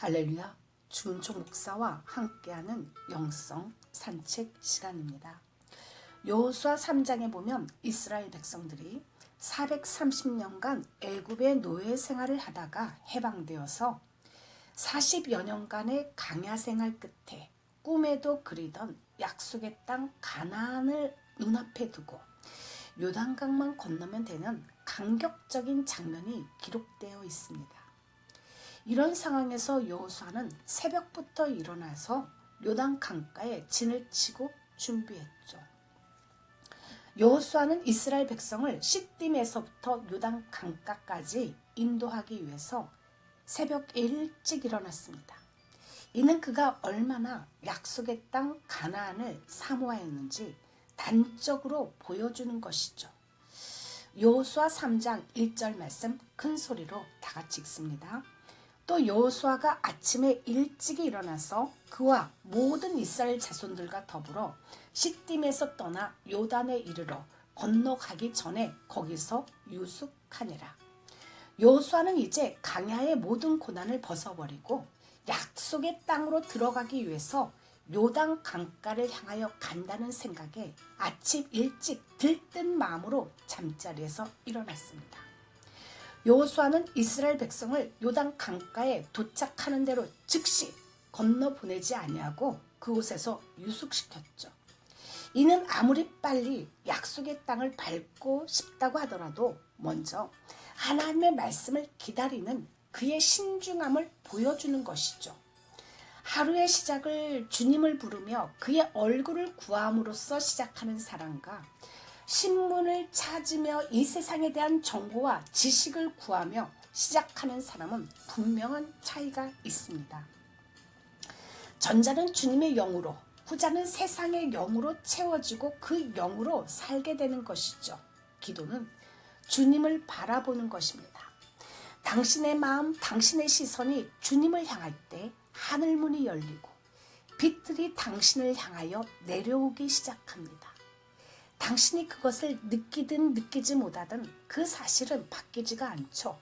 할렐루야, 주은총 목사와 함께하는 영성 산책 시간입니다. 여호수아 3장에 보면 이스라엘 백성들이 430년간 애굽의 노예 생활을 하다가 해방되어서 40여 년간의 강야 생활 끝에 꿈에도 그리던 약속의 땅 가나안을 눈앞에 두고 요단강만 건너면 되는 감격적인 장면이 기록되어 있습니다. 이런 상황에서 여호수아는 새벽부터 일어나서 요단 강가에 진을 치고 준비했죠. 여호수아는 이스라엘 백성을 시딤에서부터 요단 강가까지 인도하기 위해서 새벽 일찍 일어났습니다. 이는 그가 얼마나 약속의 땅 가나안을 사모하였는지 단적으로 보여주는 것이죠. 여호수아 3장 1절 말씀 큰 소리로 다 같이 읽습니다. 또 여호수아가 아침에 일찍이 일어나서 그와 모든 이스라엘 자손들과 더불어 시딤에서 떠나 요단에 이르러 건너가기 전에 거기서 유숙하니라. 여호수아는 이제 강야의 모든 고난을 벗어버리고 약속의 땅으로 들어가기 위해서 요단 강가를 향하여 간다는 생각에 아침 일찍 들뜬 마음으로 잠자리에서 일어났습니다. 여호수아는 이스라엘 백성을 요단 강가에 도착하는 대로 즉시 건너 보내지 아니하고 그곳에서 유숙시켰죠. 이는 아무리 빨리 약속의 땅을 밟고 싶다고 하더라도 먼저 하나님의 말씀을 기다리는 그의 신중함을 보여주는 것이죠. 하루의 시작을 주님을 부르며 그의 얼굴을 구함으로써 시작하는 사람과 신문을 찾으며 이 세상에 대한 정보와 지식을 구하며 시작하는 사람은 분명한 차이가 있습니다. 전자는 주님의 영으로, 후자는 세상의 영으로 채워지고 그 영으로 살게 되는 것이죠. 기도는 주님을 바라보는 것입니다. 당신의 마음, 당신의 시선이 주님을 향할 때 하늘문이 열리고 빛들이 당신을 향하여 내려오기 시작합니다. 당신이 그것을 느끼든 느끼지 못하든 그 사실은 바뀌지가 않죠.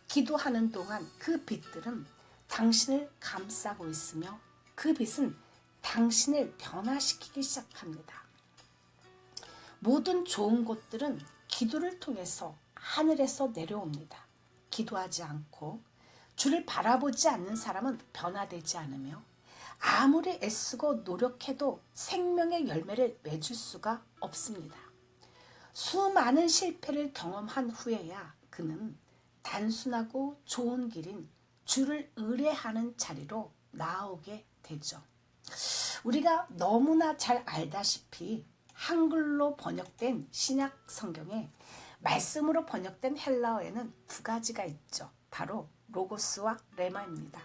기도하는 동안 그 빛들은 당신을 감싸고 있으며 그 빛은 당신을 변화시키기 시작합니다. 모든 좋은 것들은 기도를 통해서 하늘에서 내려옵니다. 기도하지 않고 주를 바라보지 않는 사람은 변화되지 않으며 아무리 애쓰고 노력해도 생명의 열매를 맺을 수가 없습니다. 수많은 실패를 경험한 후에야 그는 단순하고 좋은 길인 주를 의뢰하는 자리로 나오게 되죠. 우리가 너무나 잘 알다시피 한글로 번역된 신약 성경에 말씀으로 번역된 헬라어에는 두 가지가 있죠. 바로 로고스와 레마입니다.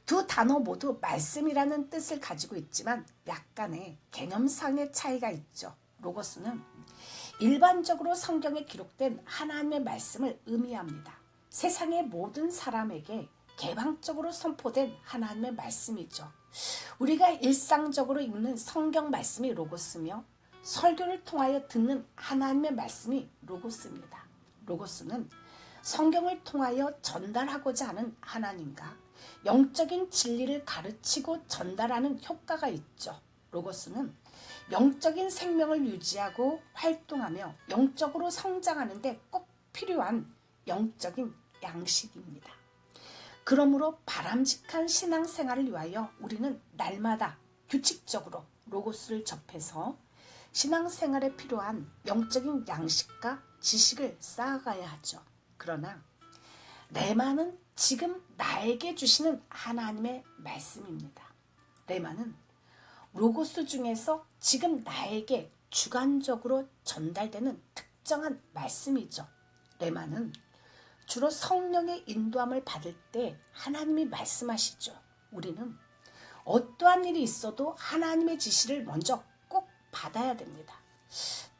두 단어 모두 말씀이라는 뜻을 가지고 있지만 약간의 개념상의 차이가 있죠. 로고스는 일반적으로 성경에 기록된 하나님의 말씀을 의미합니다. 세상의 모든 사람에게 개방적으로 선포된 하나님의 말씀이죠. 우리가 일상적으로 읽는 성경 말씀이 로고스며 설교를 통하여 듣는 하나님의 말씀이 로고스입니다. 로고스는 성경을 통하여 전달하고자 하는 하나님과 영적인 진리를 가르치고 전달하는 효과가 있죠. 로고스는 영적인 생명을 유지하고 활동하며 영적으로 성장하는 데 꼭 필요한 영적인 양식입니다. 그러므로 바람직한 신앙생활을 위하여 우리는 날마다 규칙적으로 로고스를 접해서 신앙생활에 필요한 영적인 양식과 지식을 쌓아가야 하죠. 그러나 레마는 지금 나에게 주시는 하나님의 말씀입니다. 레마는 로고스 중에서 지금 나에게 주관적으로 전달되는 특정한 말씀이죠. 레마는 주로 성령의 인도함을 받을 때 하나님이 말씀하시죠. 우리는 어떠한 일이 있어도 하나님의 지시를 먼저 꼭 받아야 됩니다.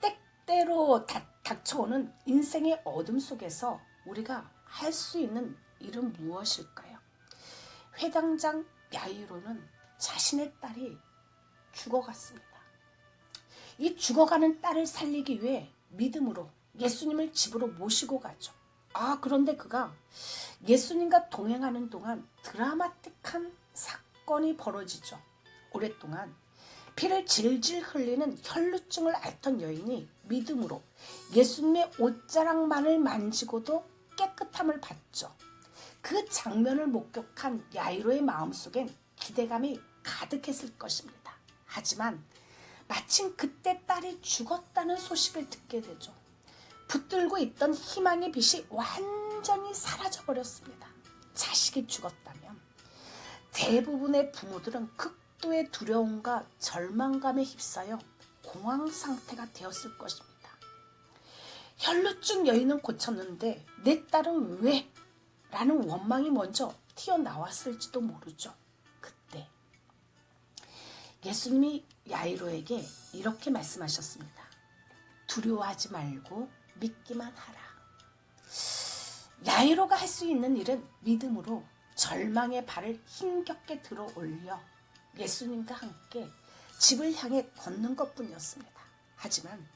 때때로 닥쳐오는 인생의 어둠 속에서 우리가 할 수 있는 일은 무엇일까요? 회당장 야이로는 자신의 딸이 죽어갔습니다. 이 죽어가는 딸을 살리기 위해 믿음으로 예수님을 집으로 모시고 가죠. 그런데 그가 예수님과 동행하는 동안 드라마틱한 사건이 벌어지죠. 오랫동안 피를 질질 흘리는 혈루증을 앓던 여인이 믿음으로 예수님의 옷자락만을 만지고도 깨끗함을 받죠. 그 장면을 목격한 야이로의 마음속엔 기대감이 가득했을 것입니다. 하지만 마침 그때 딸이 죽었다는 소식을 듣게 되죠. 붙들고 있던 희망의 빛이 완전히 사라져버렸습니다. 자식이 죽었다면 대부분의 부모들은 극도의 두려움과 절망감에 휩싸여 공황 상태가 되었을 것입니다. 혈루증 여인은 고쳤는데 내 딸은 왜? 라는 원망이 먼저 튀어나왔을지도 모르죠. 그때 예수님이 야이로에게 이렇게 말씀하셨습니다. 두려워하지 말고 믿기만 하라. 야이로가 할 수 있는 일은 믿음으로 절망의 발을 힘겹게 들어 올려 예수님과 함께 집을 향해 걷는 것뿐이었습니다. 하지만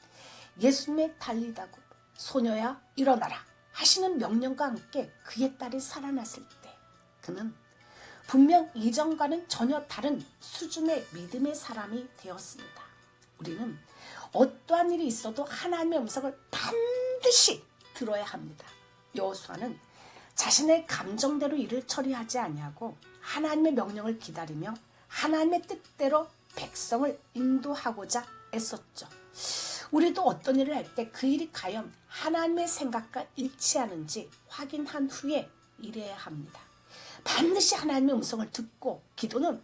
예수님의 달리다고 소녀야 일어나라 하시는 명령과 함께 그의 딸이 살아났을 때 그는 분명 이전과는 전혀 다른 수준의 믿음의 사람이 되었습니다. 우리는 어떠한 일이 있어도 하나님의 음성을 반드시 들어야 합니다. 여호수아는 자신의 감정대로 일을 처리하지 아니하고 하나님의 명령을 기다리며 하나님의 뜻대로 백성을 인도하고자 애썼죠. 우리도 어떤 일을 할 때 그 일이 과연 하나님의 생각과 일치하는지 확인한 후에 일해야 합니다. 반드시 하나님의 음성을 듣고 기도는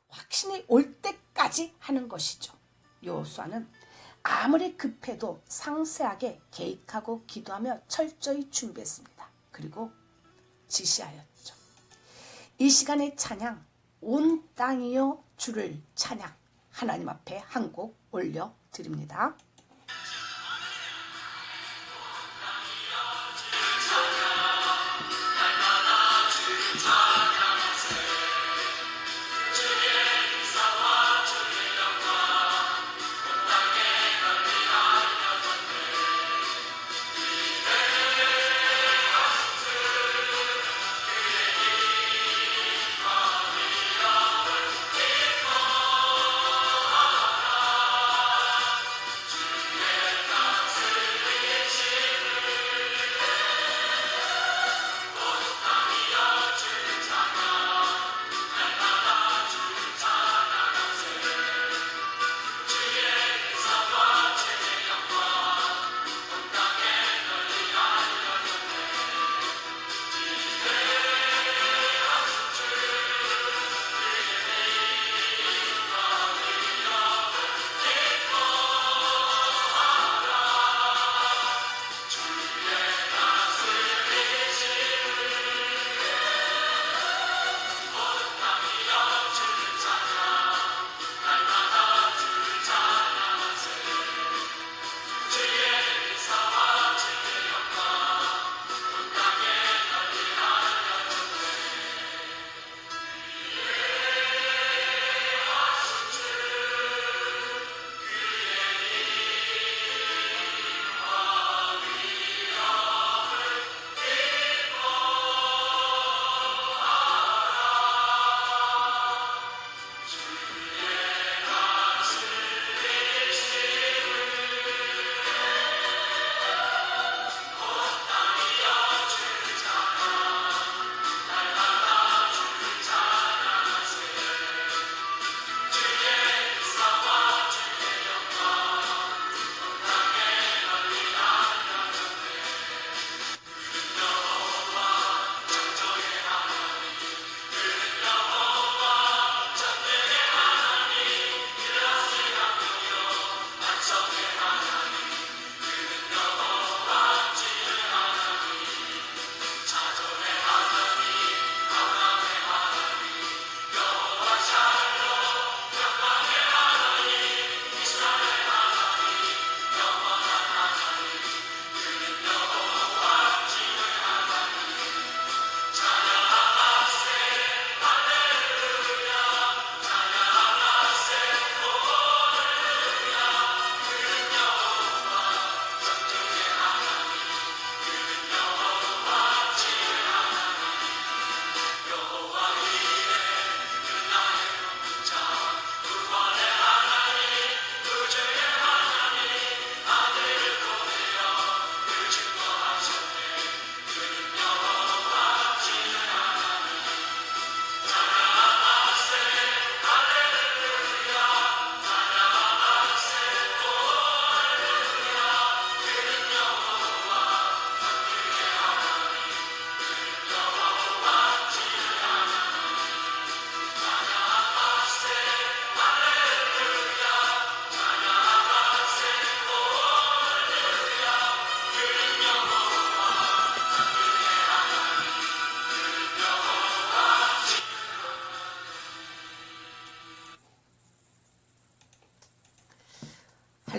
확신이 올 때까지 하는 것이죠. 여호수아는 아무리 급해도 상세하게 계획하고 기도하며 철저히 준비했습니다. 그리고 지시하였죠. 이 시간의 찬양, 온 땅이여 주를 찬양, 하나님 앞에 한 곡 올려드립니다.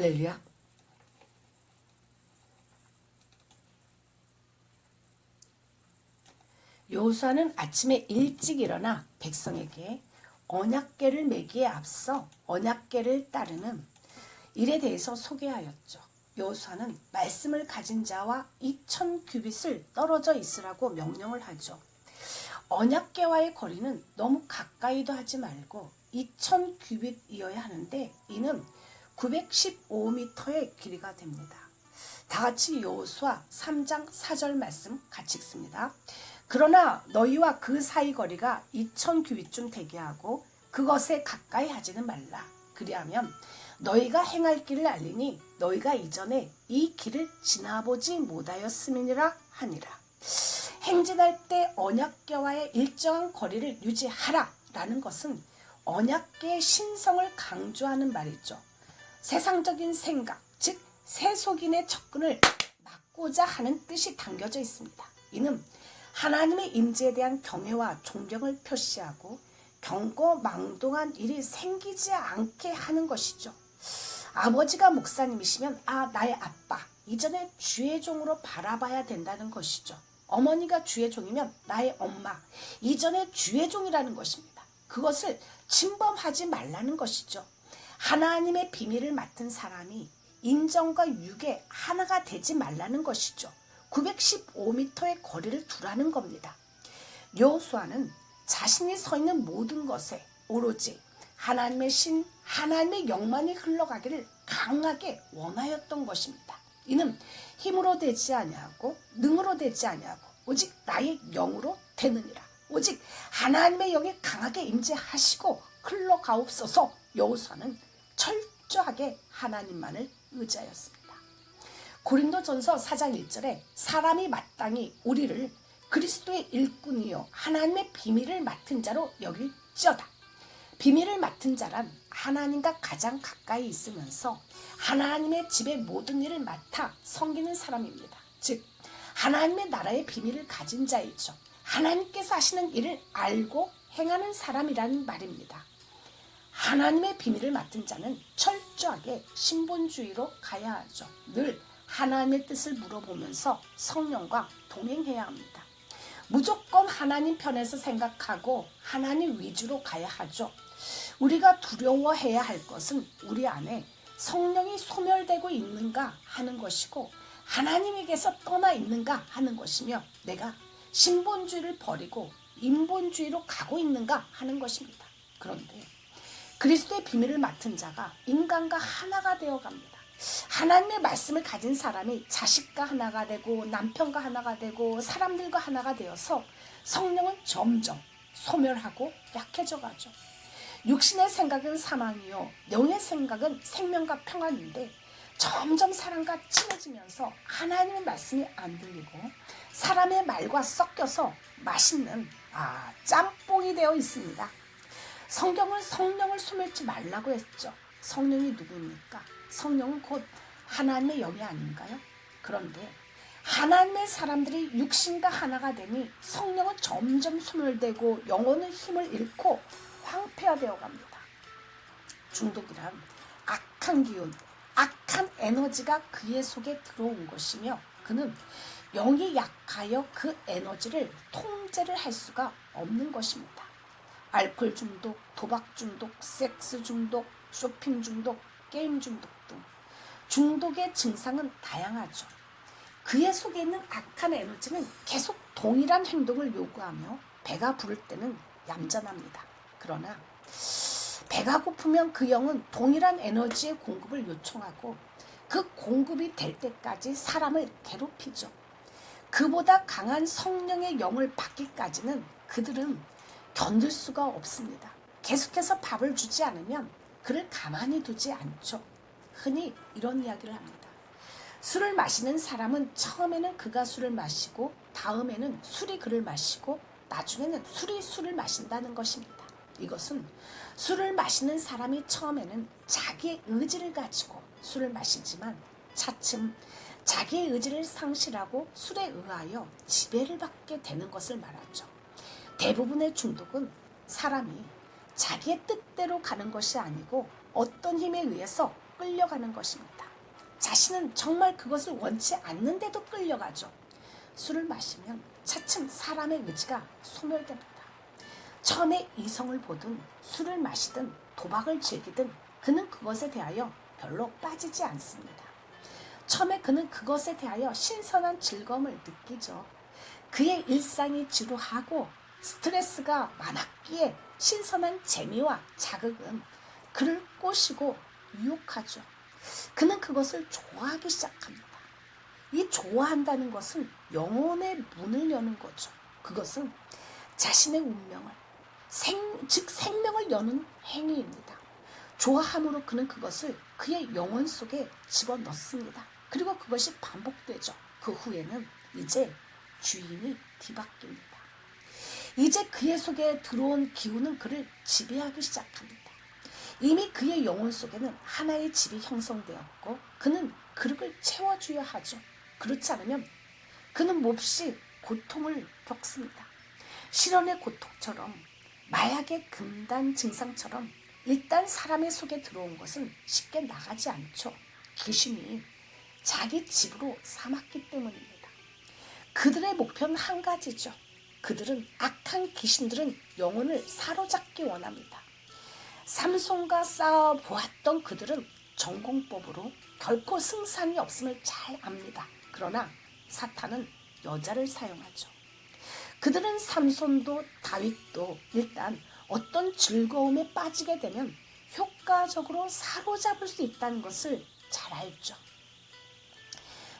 할렐루야. 여호수아는 아침에 일찍 일어나 백성에게 언약궤를 매기에 앞서 언약궤를 따르는 일에 대해서 소개하였죠. 여호수아는 말씀을 가진 자와 2000 규빗을 떨어져 있으라고 명령을 하죠. 언약궤와의 거리는 너무 가까이도 하지 말고 2000 규빗이어야 하는데 이는 915m의 길이가 됩니다. 다 같이 여호수아 3장 4절 말씀 같이 읽습니다. 그러나 너희와 그 사이 거리가 2000 규빗쯤 되게 하고 그것에 가까이 하지는 말라. 그리하면 너희가 행할 길을 알리니 너희가 이전에 이 길을 지나보지 못하였음이니라 하니라. 행진할 때 언약궤와의 일정한 거리를 유지하라 라는 것은 언약궤의 신성을 강조하는 말이죠. 세상적인 생각, 즉 세속인의 접근을 막고자 하는 뜻이 담겨져 있습니다. 이는 하나님의 임재에 대한 경외와 존경을 표시하고 경고망동한 일이 생기지 않게 하는 것이죠. 아버지가 목사님이시면 나의 아빠, 이전에 주의 종으로 바라봐야 된다는 것이죠. 어머니가 주의 종이면 나의 엄마, 이전에 주의 종이라는 것입니다. 그것을 침범하지 말라는 것이죠. 하나님의 비밀을 맡은 사람이 인정과 육에 하나가 되지 말라는 것이죠. 915m의 거리를 두라는 겁니다. 여호수아는 자신이 서 있는 모든 것에 오로지 하나님의 신, 하나님의 영만이 흘러가기를 강하게 원하였던 것입니다. 이는 힘으로 되지 아니하고 능으로 되지 아니하고 오직 나의 영으로 되느니라. 오직 하나님의 영이 강하게 임재하시고 흘러가옵소서. 여호수아는 철저하게 하나님만을 의지하였습니다. 고린도전서 4장 1절에 사람이 마땅히 우리를 그리스도의 일꾼이요 하나님의 비밀을 맡은 자로 여길지어다. 비밀을 맡은 자란 하나님과 가장 가까이 있으면서 하나님의 집의 모든 일을 맡아 섬기는 사람입니다. 즉 하나님의 나라의 비밀을 가진 자이죠. 하나님께서 하시는 일을 알고 행하는 사람이라는 말입니다. 하나님의 비밀을 맡은 자는 철저하게 신본주의로 가야 하죠. 늘 하나님의 뜻을 물어보면서 성령과 동행해야 합니다. 무조건 하나님 편에서 생각하고 하나님 위주로 가야 하죠. 우리가 두려워해야 할 것은 우리 안에 성령이 소멸되고 있는가 하는 것이고 하나님에게서 떠나 있는가 하는 것이며 내가 신본주의를 버리고 인본주의로 가고 있는가 하는 것입니다. 그런데 그리스도의 비밀을 맡은 자가 인간과 하나가 되어갑니다. 하나님의 말씀을 가진 사람이 자식과 하나가 되고 남편과 하나가 되고 사람들과 하나가 되어서 성령은 점점 소멸하고 약해져 가죠. 육신의 생각은 사망이요 영의 생각은 생명과 평안인데 점점 사람과 친해지면서 하나님의 말씀이 안 들리고 사람의 말과 섞여서 맛있는 짬뽕이 되어 있습니다. 성경은 성령을 소멸치 말라고 했죠. 성령이 누구입니까? 성령은 곧 하나님의 영이 아닌가요? 그런데 하나님의 사람들이 육신과 하나가 되니 성령은 점점 소멸되고 영혼의 힘을 잃고 황폐화되어 갑니다. 중독이란 악한 기운, 악한 에너지가 그의 속에 들어온 것이며 그는 영이 약하여 그 에너지를 통제를 할 수가 없는 것입니다. 알코올 중독, 도박 중독, 섹스 중독, 쇼핑 중독, 게임 중독 등 중독의 증상은 다양하죠. 그의 속에 있는 악한 에너지는 계속 동일한 행동을 요구하며 배가 부를 때는 얌전합니다. 그러나 배가 고프면 그 영은 동일한 에너지의 공급을 요청하고 그 공급이 될 때까지 사람을 괴롭히죠. 그보다 강한 성령의 영을 받기까지는 그들은 견딜 수가 없습니다. 계속해서 밥을 주지 않으면 그를 가만히 두지 않죠. 흔히 이런 이야기를 합니다. 술을 마시는 사람은 처음에는 그가 술을 마시고 다음에는 술이 그를 마시고 나중에는 술이 술을 마신다는 것입니다. 이것은 술을 마시는 사람이 처음에는 자기의 의지를 가지고 술을 마시지만 차츰 자기의 의지를 상실하고 술에 의하여 지배를 받게 되는 것을 말하죠. 대부분의 중독은 사람이 자기의 뜻대로 가는 것이 아니고 어떤 힘에 의해서 끌려가는 것입니다. 자신은 정말 그것을 원치 않는데도 끌려가죠. 술을 마시면 차츰 사람의 의지가 소멸됩니다. 처음에 이성을 보든 술을 마시든 도박을 즐기든 그는 그것에 대하여 별로 빠지지 않습니다. 처음에 그는 그것에 대하여 신선한 즐거움을 느끼죠. 그의 일상이 지루하고 스트레스가 많았기에 신선한 재미와 자극은 그를 꼬시고 유혹하죠. 그는 그것을 좋아하기 시작합니다. 이 좋아한다는 것은 영혼의 문을 여는 거죠. 그것은 자신의 운명을, 즉 생명을 여는 행위입니다. 좋아함으로 그는 그것을 그의 영혼 속에 집어넣습니다. 그리고 그것이 반복되죠. 그 후에는 이제 주인이 뒤바뀝니다. 이제 그의 속에 들어온 기운은 그를 지배하기 시작합니다. 이미 그의 영혼 속에는 하나의 집이 형성되었고 그는 그릇을 채워줘야 하죠. 그렇지 않으면 그는 몹시 고통을 겪습니다. 실현의 고통처럼 마약의 금단 증상처럼 일단 사람의 속에 들어온 것은 쉽게 나가지 않죠. 귀신이 자기 집으로 삼았기 때문입니다. 그들의 목표는 한 가지죠. 그들은 악한 귀신들은 영혼을 사로잡기 원합니다. 삼손과 싸워 보았던 그들은 전공법으로 결코 승산이 없음을 잘 압니다. 그러나 사탄은 여자를 사용하죠. 그들은 삼손도 다윗도 일단 어떤 즐거움에 빠지게 되면 효과적으로 사로잡을 수 있다는 것을 잘 알죠.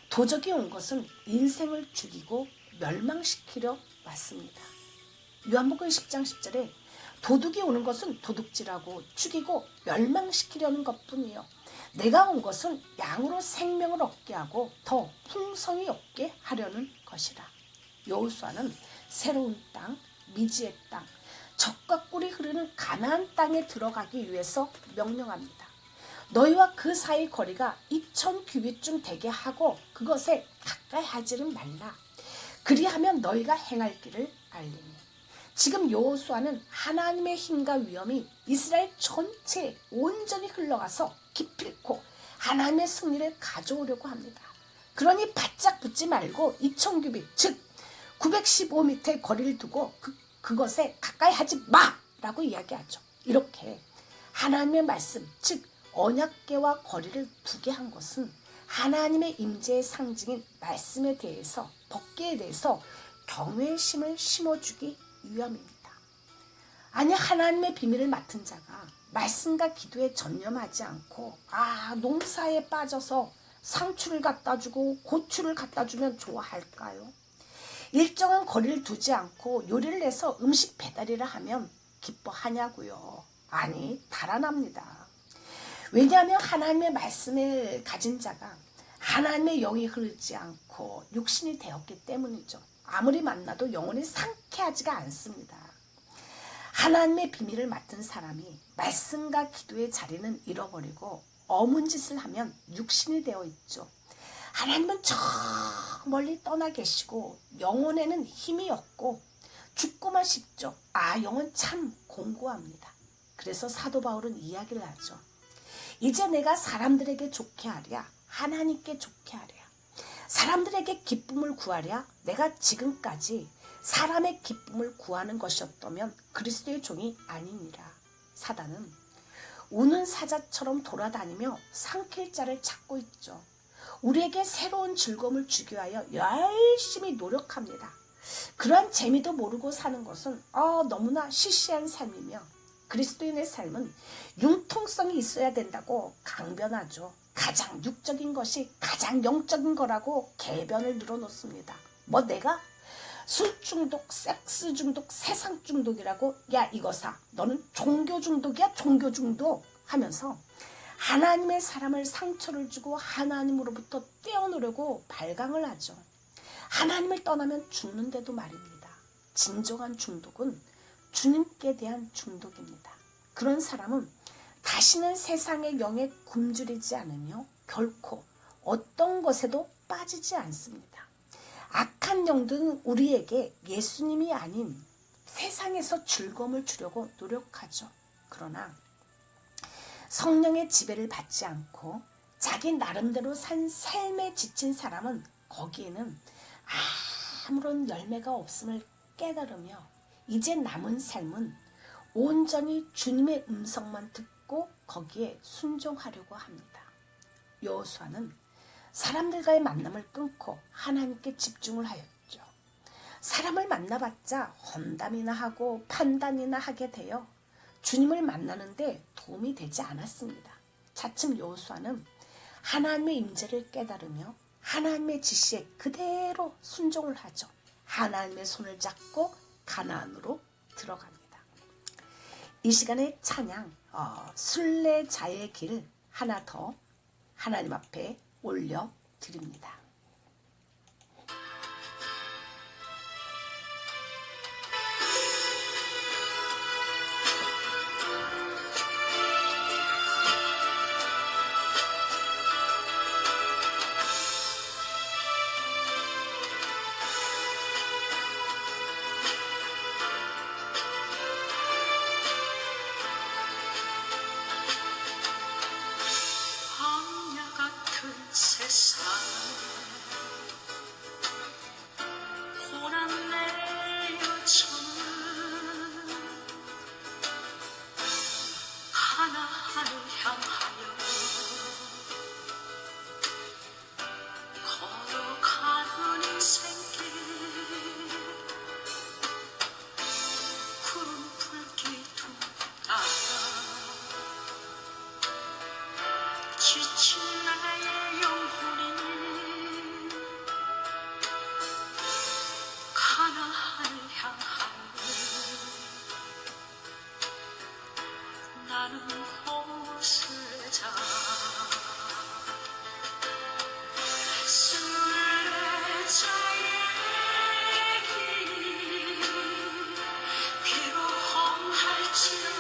도적이 온 것은 인생을 죽이고 멸망시키려 왔습니다. 요한복음 10장 10절에 도둑이 오는 것은 도둑질하고 죽이고 멸망시키려는 것뿐이요. 내가 온 것은 양으로 생명을 얻게 하고 더 풍성히 얻게 하려는 것이라. 여호수아는 새로운 땅, 미지의 땅, 젖과 꿀이 흐르는 가나안 땅에 들어가기 위해서 명령합니다. 너희와 그 사이 거리가 2000규빗쯤 되게 하고 그것에 가까이 하지는 말라. 그리하면 너희가 행할 길을 알리니. 지금 여호수아는 하나님의 힘과 위엄이 이스라엘 전체에 온전히 흘러가서 기필코 하나님의 승리를 가져오려고 합니다. 그러니 바짝 붙지 말고 2000규빗 즉 915m의 거리를 두고 그것에 가까이 하지 마라고 이야기하죠. 이렇게 하나님의 말씀 즉 언약궤와 거리를 두게 한 것은 하나님의 임재의 상징인 말씀에 대해서 법궤에 대해서 경외심을 심어주기 위함입니다. 아니 하나님의 비밀을 맡은 자가 말씀과 기도에 전념하지 않고 농사에 빠져서 상추를 갖다 주고 고추를 갖다 주면 좋아할까요? 일정한 거리를 두지 않고 요리를 해서 음식 배달이라 하면 기뻐하냐고요? 아니 달아납니다. 왜냐하면 하나님의 말씀을 가진 자가 하나님의 영이 흐르지 않고 육신이 되었기 때문이죠. 아무리 만나도 영혼이 상쾌하지가 않습니다. 하나님의 비밀을 맡은 사람이 말씀과 기도의 자리는 잃어버리고 어문 짓을 하면 육신이 되어 있죠. 하나님은 저 멀리 떠나 계시고 영혼에는 힘이 없고 죽고만 싶죠. 영혼 참 공고합니다. 그래서 사도 바울은 이야기를 하죠. 이제 내가 사람들에게 좋게 하랴 하나님께 좋게 하랴 사람들에게 기쁨을 구하랴 내가 지금까지 사람의 기쁨을 구하는 것이었다면 그리스도의 종이 아니니라. 사단은 우는 사자처럼 돌아다니며 삼킬 자를 찾고 있죠. 우리에게 새로운 즐거움을 주기 위하여 열심히 노력합니다. 그러한 재미도 모르고 사는 것은 너무나 시시한 삶이며 그리스도인의 삶은 융통성이 있어야 된다고 강변하죠. 가장 육적인 것이 가장 영적인 거라고 개변을 늘어놓습니다. 내가 술 중독, 섹스 중독, 세상 중독이라고 이거사 너는 종교 중독이야 종교 중독 하면서 하나님의 사람을 상처를 주고 하나님으로부터 떼어놓으려고 발광을 하죠. 하나님을 떠나면 죽는데도 말입니다. 진정한 중독은 주님께 대한 중독입니다. 그런 사람은 다시는 세상의 영에 굶주리지 않으며 결코 어떤 것에도 빠지지 않습니다. 악한 영들은 우리에게 예수님이 아닌 세상에서 즐거움을 주려고 노력하죠. 그러나 성령의 지배를 받지 않고 자기 나름대로 산 삶에 지친 사람은 거기에는 아무런 열매가 없음을 깨달으며 이제 남은 삶은 온전히 주님의 음성만 듣고 거기에 순종하려고 합니다. 여호수아는 사람들과의 만남을 끊고 하나님께 집중을 하였죠. 사람을 만나봤자 험담이나 하고 판단이나 하게 되어 주님을 만나는데 도움이 되지 않았습니다. 차츰 여호수아는 하나님의 임재를 깨달으며 하나님의 지시에 그대로 순종을 하죠. 하나님의 손을 잡고 가나안으로 들어갑니다. 이 시간에 찬양 순례자의 길 하나 더 하나님 앞에 올려드립니다. 지친 나의 영혼이 가나안을 향하여 나는 곳을 자 순례자의 길 비록 험할지라도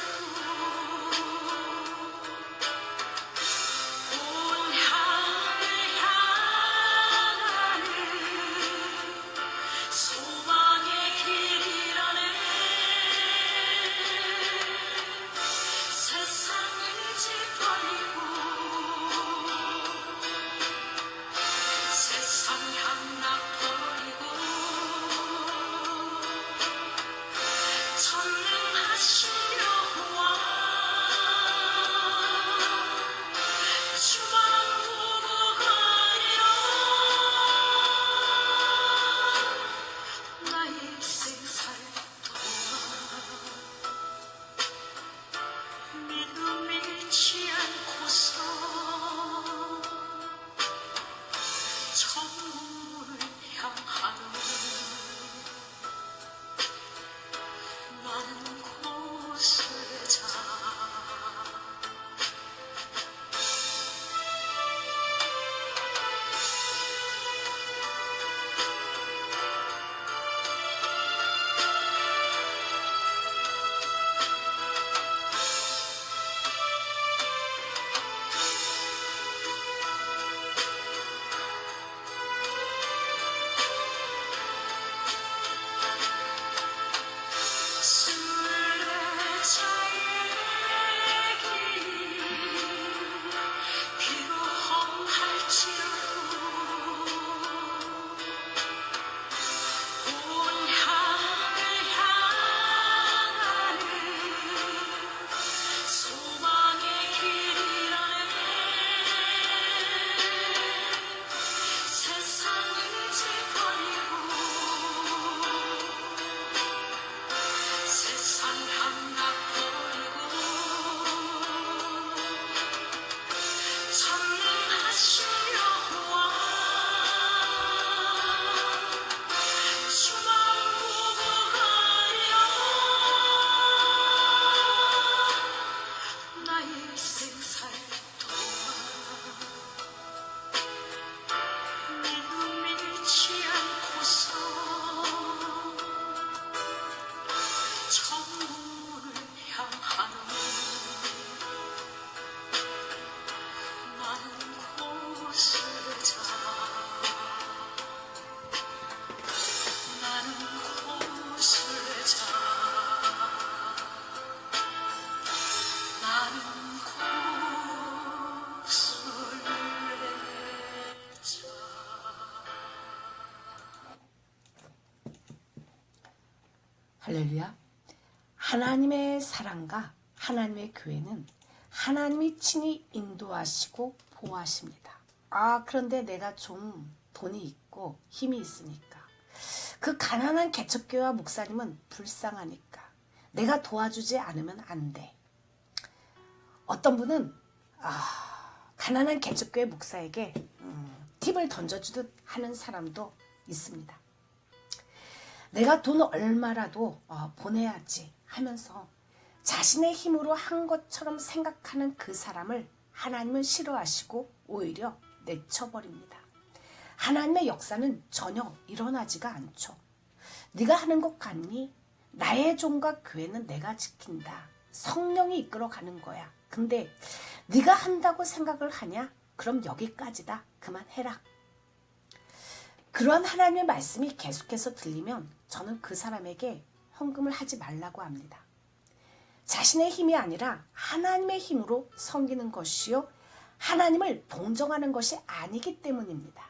나는 할렐루야. 하나님의 사랑과 하나님의 교회는 하나님이 친히 인도하시고 보호하십니다. 그런데 내가 좀 돈이 있고 힘이 있으니까, 그 가난한 개척교회와 목사님은 불쌍하니까 내가 도와주지 않으면 안 돼. 어떤 분은 가난한 개척교회 목사에게 팁을 던져주듯 하는 사람도 있습니다. 내가 돈 얼마라도 보내야지 하면서 자신의 힘으로 한 것처럼 생각하는 그 사람을 하나님은 싫어하시고 오히려 내쳐버립니다. 하나님의 역사는 전혀 일어나지가 않죠. 네가 하는 것 같니? 나의 종과 교회는 내가 지킨다. 성령이 이끌어가는 거야. 근데 네가 한다고 생각을 하냐? 그럼 여기까지다. 그만해라. 그러한 하나님의 말씀이 계속해서 들리면 저는 그 사람에게 헌금을 하지 말라고 합니다. 자신의 힘이 아니라 하나님의 힘으로 섬기는 것이요, 하나님을 동정하는 것이 아니기 때문입니다.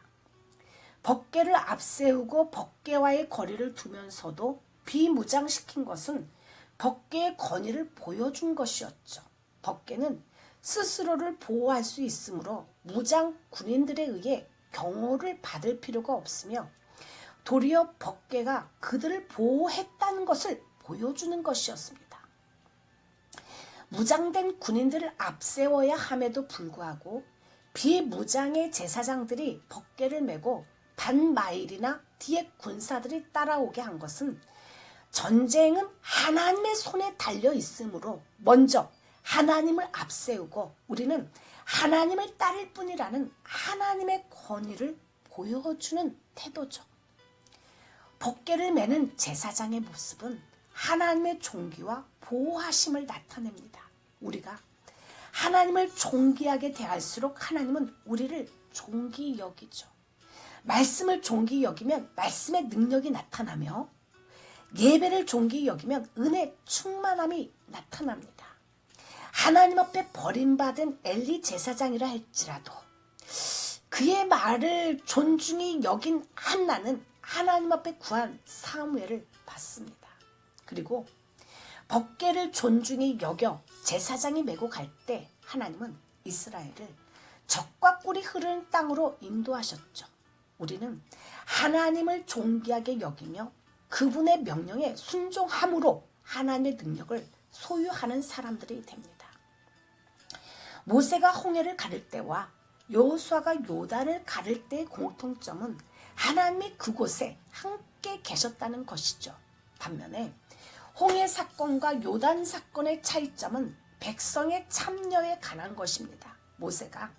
법궤를 앞세우고 법궤와의 거리를 두면서도 비무장시킨 것은 법궤의 권위를 보여준 것이었죠. 법궤는 스스로를 보호할 수 있으므로 무장 군인들에 의해 경호를 받을 필요가 없으며, 도리어 법궤가 그들을 보호했다는 것을 보여주는 것이었습니다. 무장된 군인들을 앞세워야 함에도 불구하고 비무장의 제사장들이 법궤를 메고 반마일이나 뒤에 군사들이 따라오게 한 것은, 전쟁은 하나님의 손에 달려 있으므로 먼저 하나님을 앞세우고 우리는 하나님을 따를 뿐이라는 하나님의 권위를 보여주는 태도죠. 법궤를 메는 제사장의 모습은 하나님의 존귀와 보호하심을 나타냅니다. 우리가 하나님을 존귀하게 대할수록 하나님은 우리를 존귀 여기죠. 말씀을 존귀 여기면 말씀의 능력이 나타나며, 예배를 존귀 여기면 은혜 충만함이 나타납니다. 하나님 앞에 버림받은 엘리 제사장이라 할지라도 그의 말을 존중히 여긴 한나는 하나님 앞에 구한 사무엘을 받습니다. 그리고 법궤를 존중히 여겨 제사장이 메고 갈 때 하나님은 이스라엘을 적과 꿀이 흐르는 땅으로 인도하셨죠. 우리는 하나님을 존귀하게 여기며 그분의 명령에 순종함으로 하나님의 능력을 소유하는 사람들이 됩니다. 모세가 홍해를 가를 때와 여호수아가 요단을 가를 때의 공통점은 하나님이 그곳에 함께 계셨다는 것이죠. 반면에 홍해 사건과 요단 사건의 차이점은 백성의 참여에 관한 것입니다. 모세가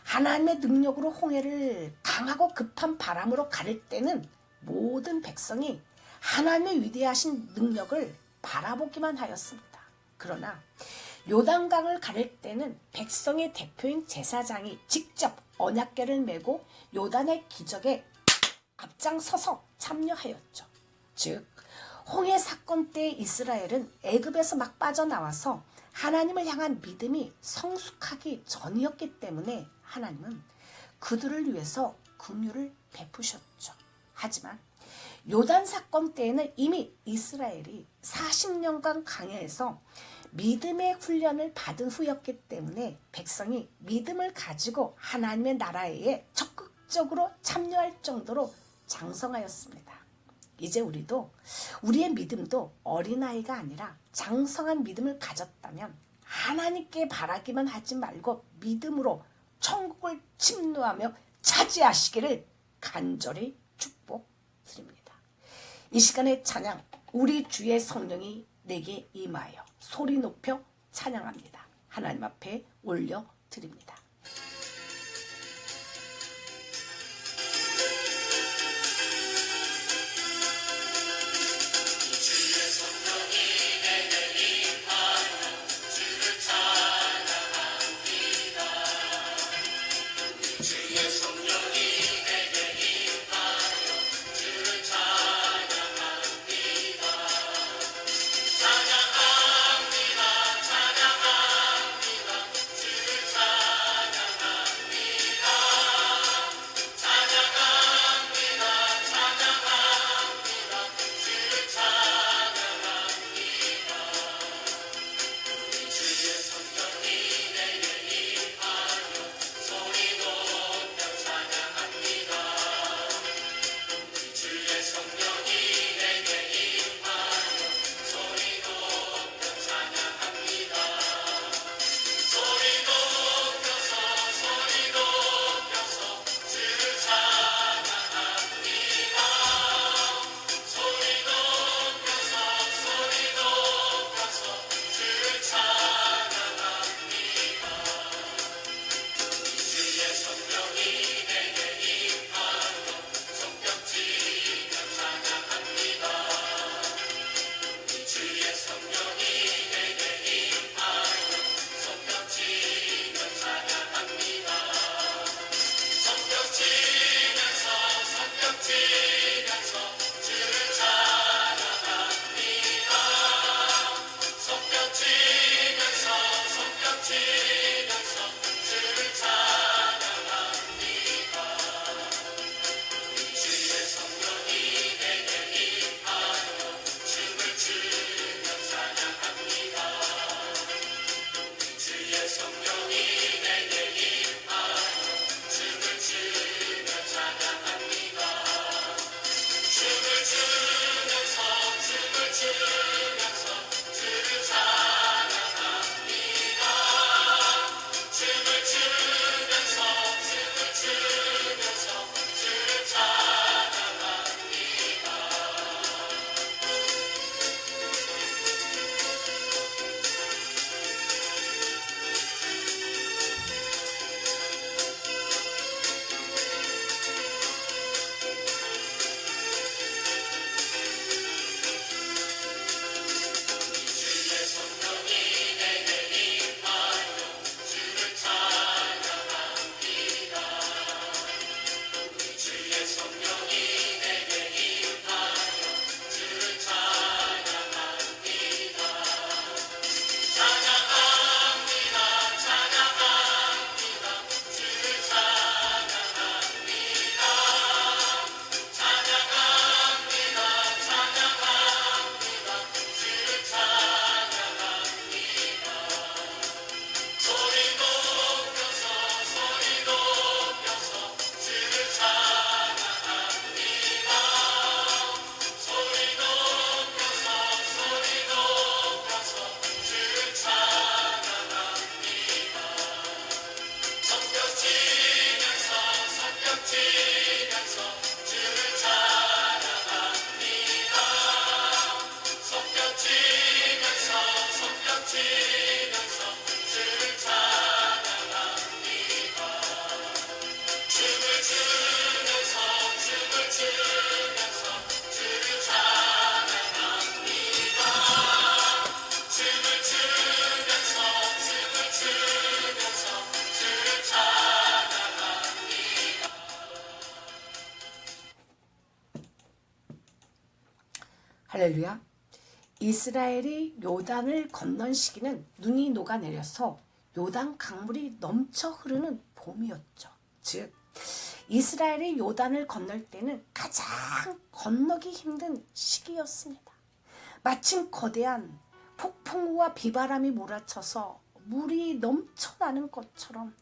하나님의 능력으로 홍해를 강하고 급한 바람으로 가를 때는 모든 백성이 하나님의 위대하신 능력을 바라보기만 하였습니다. 그러나 요단강을 가를 때는 백성의 대표인 제사장이 직접 언약궤를 메고 요단의 기적에 앞장서서 참여하였죠. 즉 홍해 사건 때 이스라엘은 애굽에서 막 빠져나와서 하나님을 향한 믿음이 성숙하기 전이었기 때문에 하나님은 그들을 위해서 긍휼을 베푸셨죠. 하지만 요단 사건 때에는 이미 이스라엘이 40년간 강해에서 믿음의 훈련을 받은 후였기 때문에 백성이 믿음을 가지고 하나님의 나라에 적극적으로 참여할 정도로 장성하였습니다. 이제 우리의 믿음도 어린아이가 아니라 장성한 믿음을 가졌다면 하나님께 바라기만 하지 말고 믿음으로 천국을 침노하며 차지하시기를 간절히 축복드립니다. 이 시간의 찬양, 우리 주의 성령이 내게 임하여 소리 높여 찬양합니다. 하나님 앞에 올려드립니다. 할렐루야. 이스라엘이 요단을 건넌 시기는 눈이 녹아내려서 요단 강물이 넘쳐 흐르는 봄이었죠. 즉 이스라엘이 요단을 건널 때는 가장 건너기 힘든 시기였습니다. 마침 거대한 폭풍우와 비바람이 몰아쳐서 물이 넘쳐나는 것처럼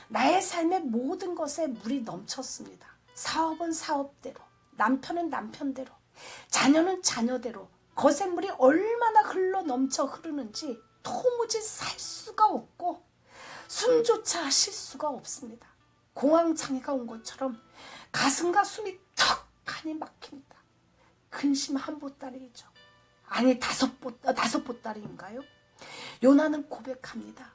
나의 삶의 모든 것에 물이 넘쳤습니다. 사업은 사업대로, 남편은 남편대로, 자녀는 자녀대로 거센 물이 얼마나 흘러 넘쳐 흐르는지 도무지 살 수가 없고 숨조차 쉴 수가 없습니다. 공황장애가 온 것처럼 가슴과 숨이 턱하니 막힙니다. 근심 한 보따리죠. 아니 다섯 보따리인가요? 요나는 고백합니다.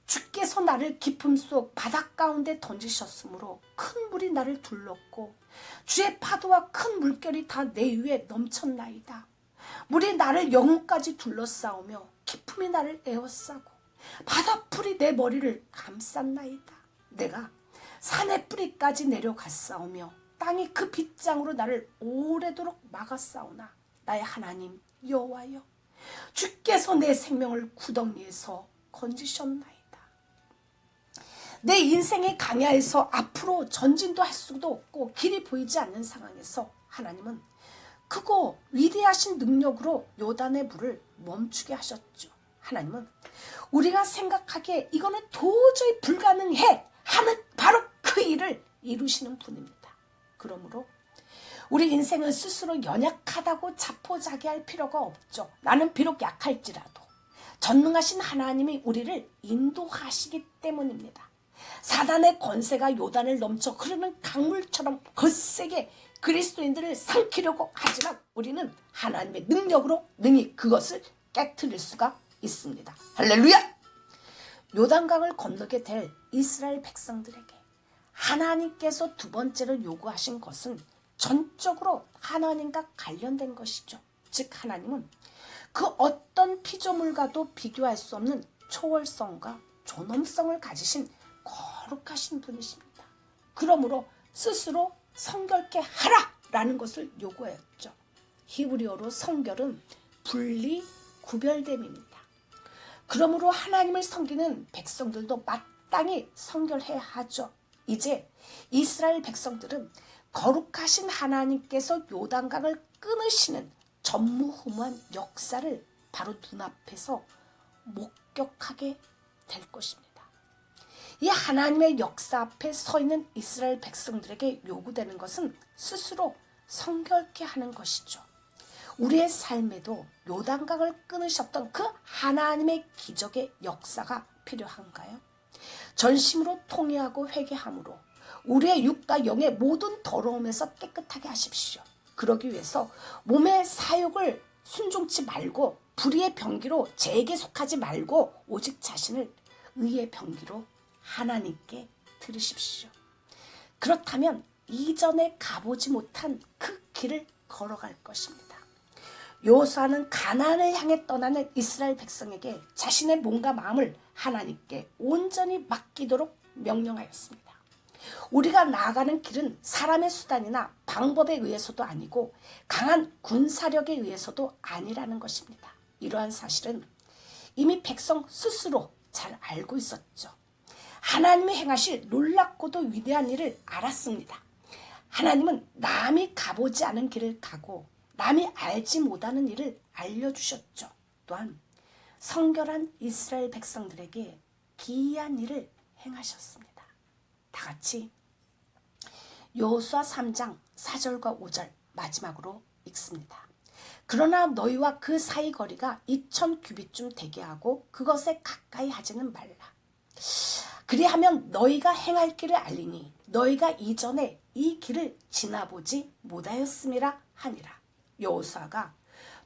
주께서 나를 깊음 속 바닷 가운데 던지셨으므로 큰 물이 나를 둘렀고 주의 파도와 큰 물결이 다 내 위에 넘쳤나이다. 물이 나를 영혼까지 둘러싸우며 깊음이 나를 에워싸고 바닷풀이 내 머리를 감쌌나이다. 내가 산의 뿌리까지 내려갔사오며 땅이 그 빗장으로 나를 오래도록 막았사오나 나의 하나님 여호와여 주께서 내 생명을 구덩이에서 건지셨나이다. 내 인생의 강야에서 앞으로 전진도 할 수도 없고 길이 보이지 않는 상황에서 하나님은 크고 위대하신 능력으로 요단의 물을 멈추게 하셨죠. 하나님은 우리가 생각하기에 이거는 도저히 불가능해 하는 바로 그 일을 이루시는 분입니다. 그러므로 우리 인생은 스스로 연약하다고 자포자기할 필요가 없죠. 나는 비록 약할지라도 전능하신 하나님이 우리를 인도하시기 때문입니다. 사단의 권세가 요단을 넘쳐 흐르는 강물처럼 거세게 그리스도인들을 삼키려고 하지만 우리는 하나님의 능력으로 능히 그것을 깨트릴 수가 있습니다. 할렐루야! 요단강을 건너게 될 이스라엘 백성들에게 하나님께서 두 번째로 요구하신 것은 전적으로 하나님과 관련된 것이죠. 즉 하나님은 그 어떤 피조물과도 비교할 수 없는 초월성과 존엄성을 가지신 거룩하신 분이십니다. 그러므로 스스로 성결케 하라라는 것을 요구하였죠. 히브리어로 성결은 분리, 구별됨입니다. 그러므로 하나님을 섬기는 백성들도 마땅히 성결해야 하죠. 이제 이스라엘 백성들은 거룩하신 하나님께서 요단강을 끊으시는 전무후무한 역사를 바로 눈앞에서 목격하게 될 것입니다. 이 하나님의 역사 앞에 서 있는 이스라엘 백성들에게 요구되는 것은 스스로 성결케 하는 것이죠. 우리의 삶에도 요단강을 끊으셨던 그 하나님의 기적의 역사가 필요한가요? 전심으로 통회하고 회개함으로 우리의 육과 영의 모든 더러움에서 깨끗하게 하십시오. 그러기 위해서 몸의 사욕을 순종치 말고 불의의 병기로 죄에게 속하지 말고 오직 자신을 의의 병기로 하나님께 들으십시오. 그렇다면 이전에 가보지 못한 그 길을 걸어갈 것입니다. 여호수아는 가나안을 향해 떠나는 이스라엘 백성에게 자신의 몸과 마음을 하나님께 온전히 맡기도록 명령하였습니다. 우리가 나아가는 길은 사람의 수단이나 방법에 의해서도 아니고 강한 군사력에 의해서도 아니라는 것입니다. 이러한 사실은 이미 백성 스스로 잘 알고 있었죠. 하나님이 행하실 놀랍고도 위대한 일을 알았습니다. 하나님은 남이 가보지 않은 길을 가고 남이 알지 못하는 일을 알려주셨죠. 또한 성결한 이스라엘 백성들에게 기이한 일을 행하셨습니다. 다 같이 여호수아 3장 4절과 5절 마지막으로 읽습니다. 그러나 너희와 그 사이 거리가 2000규빗쯤 되게 하고 그것에 가까이 하지는 말라. 그리하면 너희가 행할 길을 알리니 너희가 이전에 이 길을 지나보지 못하였음이라 하니라. 여호수아가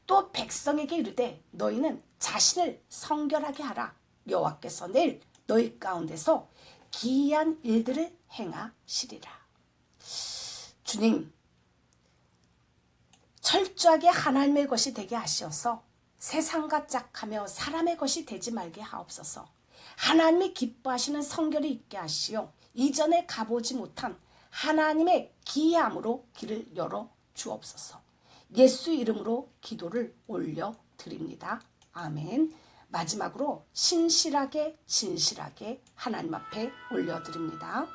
또 백성에게 이르되 너희는 자신을 성결하게 하라. 여호와께서 내일 너희 가운데서 기이한 일들을 행하시리라. 주님, 철저하게 하나님의 것이 되게 하시어서 세상과 짝하며 사람의 것이 되지 말게 하옵소서. 하나님이 기뻐하시는 성결이 있게 하시어 이전에 가보지 못한 하나님의 기이함으로 길을 열어 주옵소서. 예수 이름으로 기도를 올려드립니다. 아멘. 마지막으로 신실하게 하나님 앞에 올려드립니다.